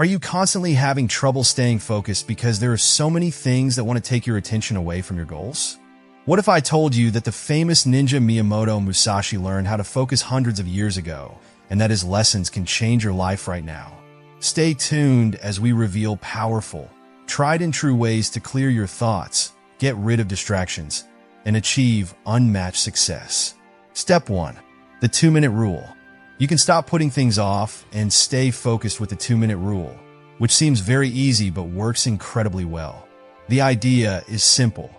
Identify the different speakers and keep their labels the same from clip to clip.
Speaker 1: Are you constantly having trouble staying focused because there are so many things that want to take your attention away from your goals? What if I told you that the famous ninja Miyamoto Musashi learned how to focus hundreds of years ago, and that his lessons can change your life right now? Stay tuned as we reveal powerful, tried and true ways to clear your thoughts, get rid of distractions, and achieve unmatched success. Step 1. The 2-minute rule. You can stop putting things off and stay focused with the 2-minute rule, which seems very easy but works incredibly well. The idea is simple.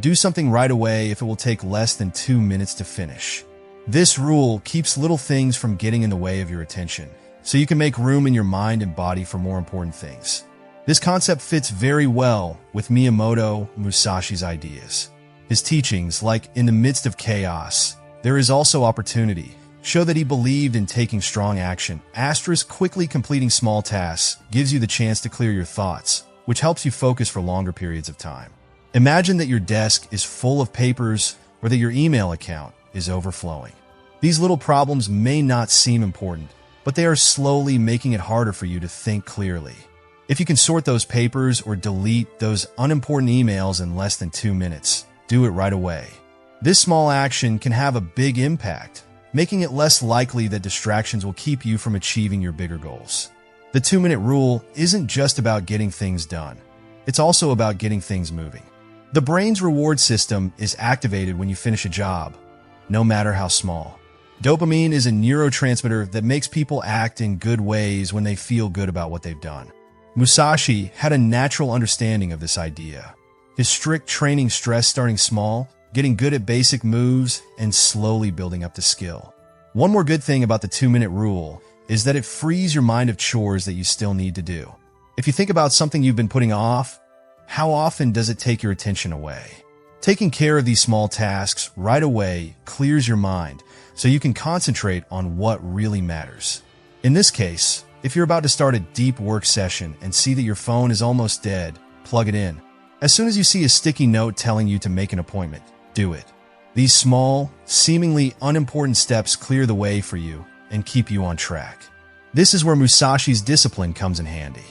Speaker 1: Do something right away if it will take less than 2 minutes to finish. This rule keeps little things from getting in the way of your attention, so you can make room in your mind and body for more important things. This concept fits very well with Miyamoto Musashi's ideas. His teachings, like in the midst of chaos, there is also opportunity, show that he believed in taking strong action. Quickly completing small tasks gives you the chance to clear your thoughts, which helps you focus for longer periods of time. Imagine that your desk is full of papers or that your email account is overflowing. These little problems may not seem important, but they are slowly making it harder for you to think clearly. If you can sort those papers or delete those unimportant emails in less than 2 minutes, do it right away. This small action can have a big impact, making it less likely that distractions will keep you from achieving your bigger goals. The 2-minute rule isn't just about getting things done. It's also about getting things moving. The brain's reward system is activated when you finish a job, no matter how small. Dopamine is a neurotransmitter that makes people act in good ways when they feel good about what they've done. Musashi had a natural understanding of this idea. His strict training stressed starting small, getting good at basic moves, and slowly building up the skill. One more good thing about the 2-minute rule is that it frees your mind of chores that you still need to do. If you think about something you've been putting off, how often does it take your attention away? Taking care of these small tasks right away clears your mind so you can concentrate on what really matters. In this case, if you're about to start a deep work session and see that your phone is almost dead, plug it in. As soon as you see a sticky note telling you to make an appointment, do it. These small, seemingly unimportant steps clear the way for you and keep you on track. This is where Musashi's discipline comes in handy.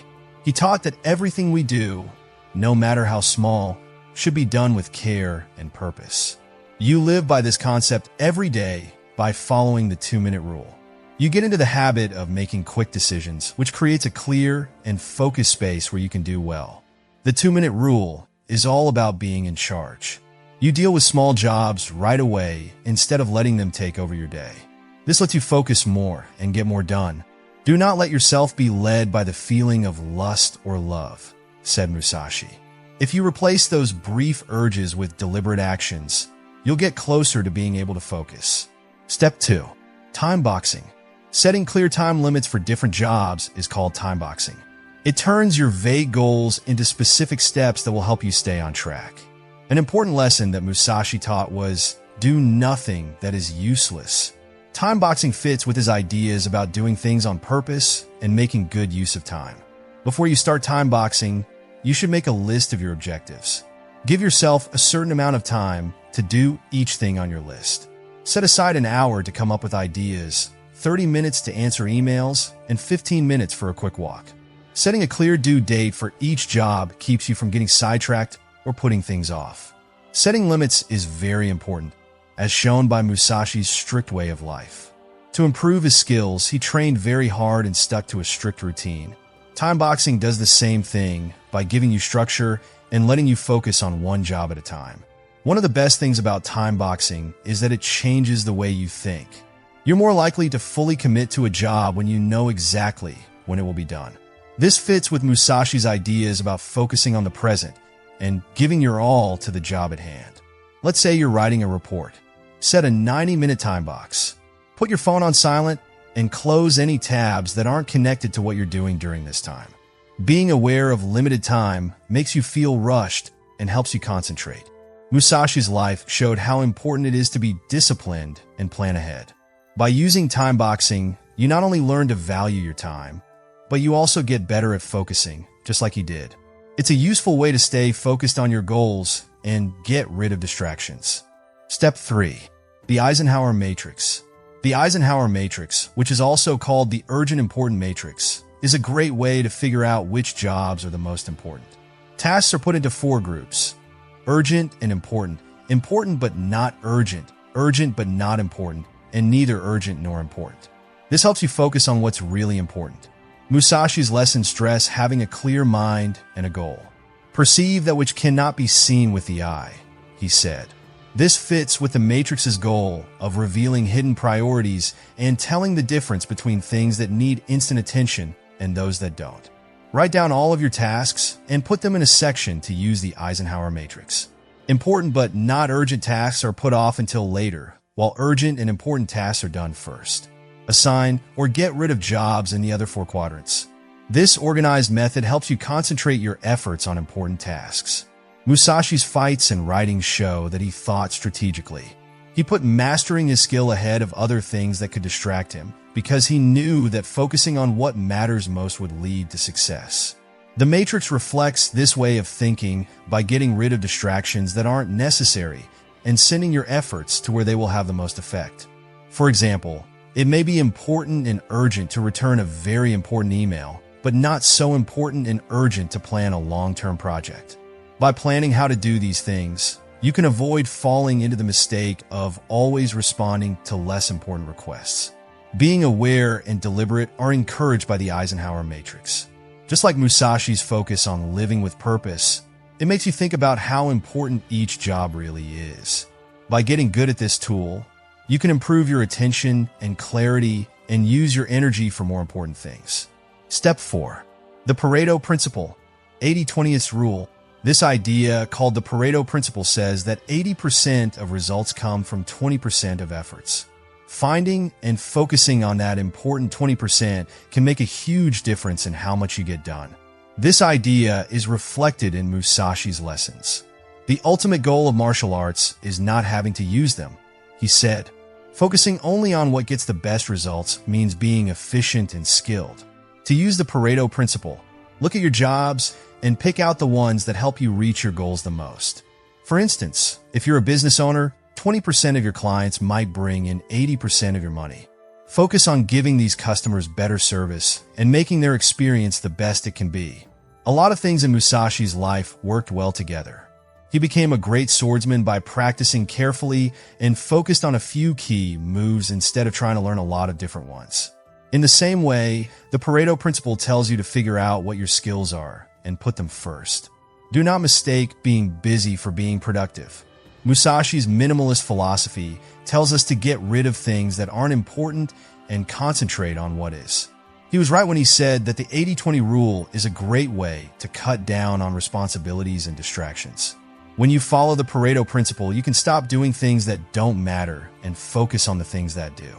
Speaker 1: He taught that everything we do, no matter how small, should be done with care and purpose. You live by this concept every day by following the 2-minute rule. You get into the habit of making quick decisions, which creates a clear and focused space where you can do well. The 2-minute rule is all about being in charge. You deal with small jobs right away instead of letting them take over your day. This lets you focus more and get more done. Do not let yourself be led by the feeling of lust or love, said Musashi. If you replace those brief urges with deliberate actions, you'll get closer to being able to focus. Step 2. Time boxing. Setting clear time limits for different jobs is called time boxing. It turns your vague goals into specific steps that will help you stay on track. An important lesson that Musashi taught was, do nothing that is useless. Time boxing fits with his ideas about doing things on purpose and making good use of time. Before you start time boxing, you should make a list of your objectives. Give yourself a certain amount of time to do each thing on your list. Set aside an hour to come up with ideas, 30 minutes to answer emails, and 15 minutes for a quick walk. Setting a clear due date for each job keeps you from getting sidetracked or putting things off. Setting limits is very important, as shown by Musashi's strict way of life. To improve his skills, he trained very hard and stuck to a strict routine. Time boxing does the same thing by giving you structure and letting you focus on one job at a time. One of the best things about time boxing is that it changes the way you think. You're more likely to fully commit to a job when you know exactly when it will be done. This fits with Musashi's ideas about focusing on the present and giving your all to the job at hand. Let's say you're writing a report. Set a 90-minute time box. Put your phone on silent and close any tabs that aren't connected to what you're doing during this time. Being aware of limited time makes you feel rushed and helps you concentrate. Musashi's life showed how important it is to be disciplined and plan ahead. By using time boxing, you not only learn to value your time, but you also get better at focusing, just like he did. It's a useful way to stay focused on your goals and get rid of distractions. Step 3. The Eisenhower Matrix. The Eisenhower Matrix, which is also called the Urgent Important Matrix, is a great way to figure out which jobs are the most important. Tasks are put into 4 groups: urgent and important, important but not urgent, urgent but not important, and neither urgent nor important. This helps you focus on what's really important. Musashi's lessons stress having a clear mind and a goal. Perceive that which cannot be seen with the eye, he said. This fits with the Matrix's goal of revealing hidden priorities and telling the difference between things that need instant attention and those that don't. Write down all of your tasks and put them in a section to use the Eisenhower Matrix. Important but not urgent tasks are put off until later, while urgent and important tasks are done first. Assign or get rid of jobs in the other 4 quadrants. This organized method helps you concentrate your efforts on important tasks. Musashi's fights and writings show that he thought strategically. He put mastering his skill ahead of other things that could distract him because he knew that focusing on what matters most would lead to success. The Matrix reflects this way of thinking by getting rid of distractions that aren't necessary and sending your efforts to where they will have the most effect. For example, it may be important and urgent to return a very important email, but not so important and urgent to plan a long-term project. By planning how to do these things, you can avoid falling into the mistake of always responding to less important requests. Being aware and deliberate are encouraged by the Eisenhower Matrix. Just like Musashi's focus on living with purpose, it makes you think about how important each job really is. By getting good at this tool, you can improve your attention and clarity and use your energy for more important things. Step 4. The Pareto Principle, 80-20th Rule. This idea, called the Pareto Principle, says that 80% of results come from 20% of efforts. Finding and focusing on that important 20% can make a huge difference in how much you get done. This idea is reflected in Musashi's lessons. The ultimate goal of martial arts is not having to use them, he said. Focusing only on what gets the best results means being efficient and skilled. To use the Pareto Principle, look at your jobs and pick out the ones that help you reach your goals the most. For instance, if you're a business owner, 20% of your clients might bring in 80% of your money. Focus on giving these customers better service and making their experience the best it can be. A lot of things in Musashi's life worked well together. He became a great swordsman by practicing carefully and focused on a few key moves instead of trying to learn a lot of different ones. In the same way, the Pareto Principle tells you to figure out what your skills are and put them first. Do not mistake being busy for being productive. Musashi's minimalist philosophy tells us to get rid of things that aren't important and concentrate on what is. He was right when he said that the 80-20 rule is a great way to cut down on responsibilities and distractions. When you follow the Pareto Principle, you can stop doing things that don't matter and focus on the things that do.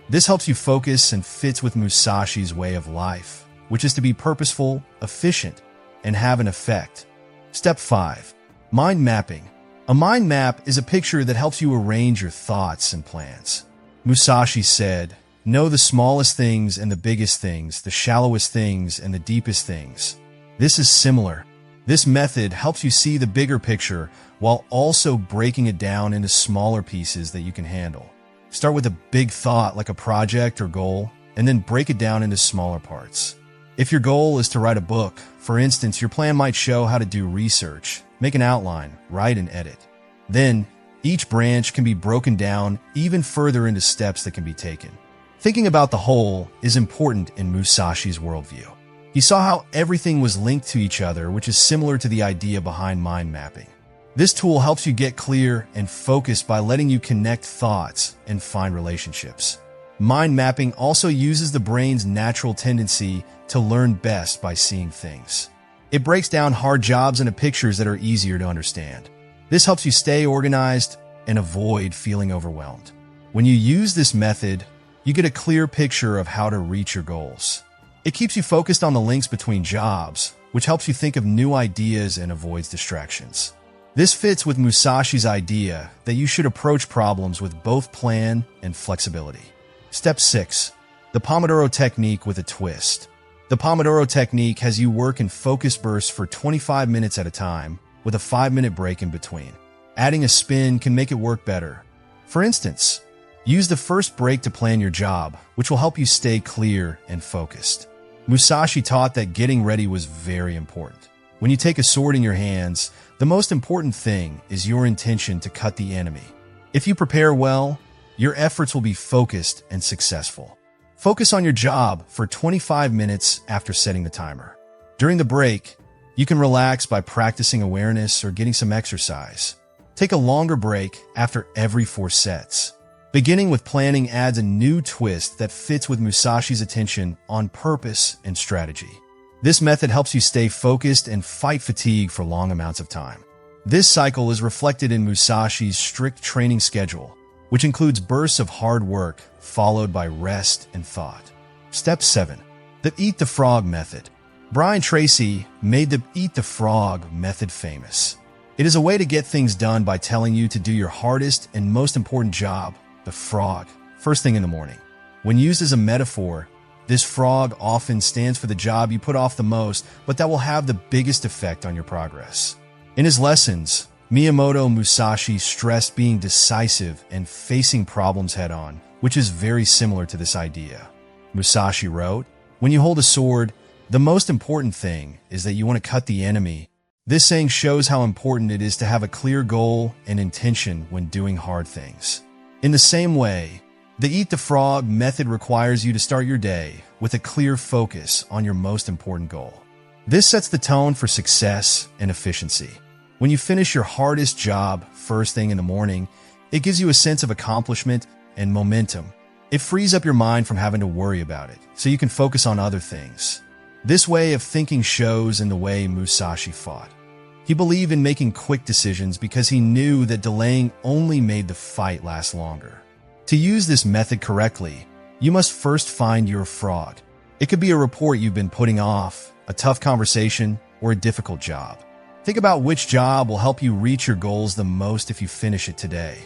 Speaker 1: This helps you focus and fits with Musashi's way of life, which is to be purposeful, efficient, and have an effect. Step 5. Mind mapping. A mind map is a picture that helps you arrange your thoughts and plans. Musashi said, "Know the smallest things and the biggest things, the shallowest things and the deepest things." This is similar. This method helps you see the bigger picture while also breaking it down into smaller pieces that you can handle. Start with a big thought like a project or goal, and then break it down into smaller parts. If your goal is to write a book, for instance, your plan might show how to do research, make an outline, write and edit. Then, each branch can be broken down even further into steps that can be taken. Thinking about the whole is important in Musashi's worldview. He saw how everything was linked to each other, which is similar to the idea behind mind mapping. This tool helps you get clear and focused by letting you connect thoughts and find relationships. Mind mapping also uses the brain's natural tendency to learn best by seeing things. It breaks down hard jobs into pictures that are easier to understand. This helps you stay organized and avoid feeling overwhelmed. When you use this method, you get a clear picture of how to reach your goals. It keeps you focused on the links between jobs, which helps you think of new ideas and avoids distractions. This fits with Musashi's idea that you should approach problems with both plan and flexibility. Step 6. The Pomodoro Technique with a twist. The Pomodoro Technique has you work in focus bursts for 25 minutes at a time, with a 5-minute break in between. Adding a spin can make it work better. For instance, use the first break to plan your job, which will help you stay clear and focused. Musashi taught that getting ready was very important. When you take a sword in your hands, the most important thing is your intention to cut the enemy. If you prepare well, your efforts will be focused and successful. Focus on your job for 25 minutes after setting the timer. During the break, you can relax by practicing awareness or getting some exercise. Take a longer break after every 4 sets. Beginning with planning adds a new twist that fits with Musashi's attention on purpose and strategy. This method helps you stay focused and fight fatigue for long amounts of time. This cycle is reflected in Musashi's strict training schedule, which includes bursts of hard work followed by rest and thought. Step 7. The Eat the Frog Method. Brian Tracy made the Eat the Frog method famous. It is a way to get things done by telling you to do your hardest and most important job, the frog, first thing in the morning. When used as a metaphor, this frog often stands for the job you put off the most, but that will have the biggest effect on your progress. In his lessons, Miyamoto Musashi stressed being decisive and facing problems head-on, which is very similar to this idea. Musashi wrote, "When you hold a sword, the most important thing is that you want to cut the enemy." This saying shows how important it is to have a clear goal and intention when doing hard things. In the same way, the Eat the Frog method requires you to start your day with a clear focus on your most important goal. This sets the tone for success and efficiency. When you finish your hardest job first thing in the morning, it gives you a sense of accomplishment and momentum. It frees up your mind from having to worry about it, so you can focus on other things. This way of thinking shows in the way Musashi fought. He believed in making quick decisions because he knew that delaying only made the fight last longer. To use this method correctly, you must first find your frog. It could be a report you've been putting off, a tough conversation, or a difficult job. Think about which job will help you reach your goals the most if you finish it today.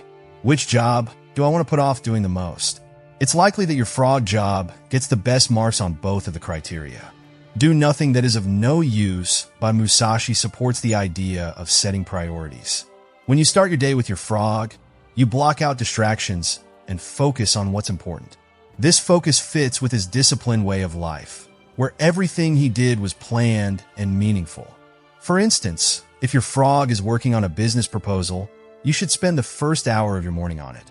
Speaker 1: Which job do I want to put off doing the most? It's likely that your frog job gets the best marks on both of the criteria. Do Nothing That Is of No Use by Musashi supports the idea of setting priorities. When you start your day with your frog, you block out distractions and focus on what's important. This focus fits with his disciplined way of life, where everything he did was planned and meaningful. For instance, if your frog is working on a business proposal, you should spend the first hour of your morning on it.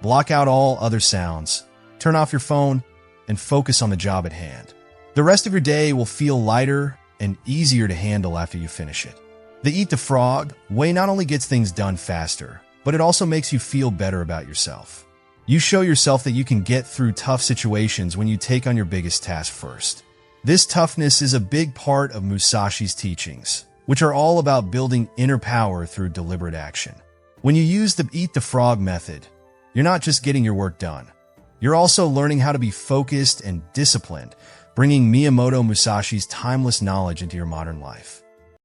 Speaker 1: Block out all other sounds, turn off your phone, and focus on the job at hand. The rest of your day will feel lighter and easier to handle after you finish it. The Eat the Frog way not only gets things done faster, but it also makes you feel better about yourself. You show yourself that you can get through tough situations when you take on your biggest task first. This toughness is a big part of Musashi's teachings, which are all about building inner power through deliberate action. When you use the Eat the Frog method, you're not just getting your work done. You're also learning how to be focused and disciplined, bringing Miyamoto Musashi's timeless knowledge into your modern life.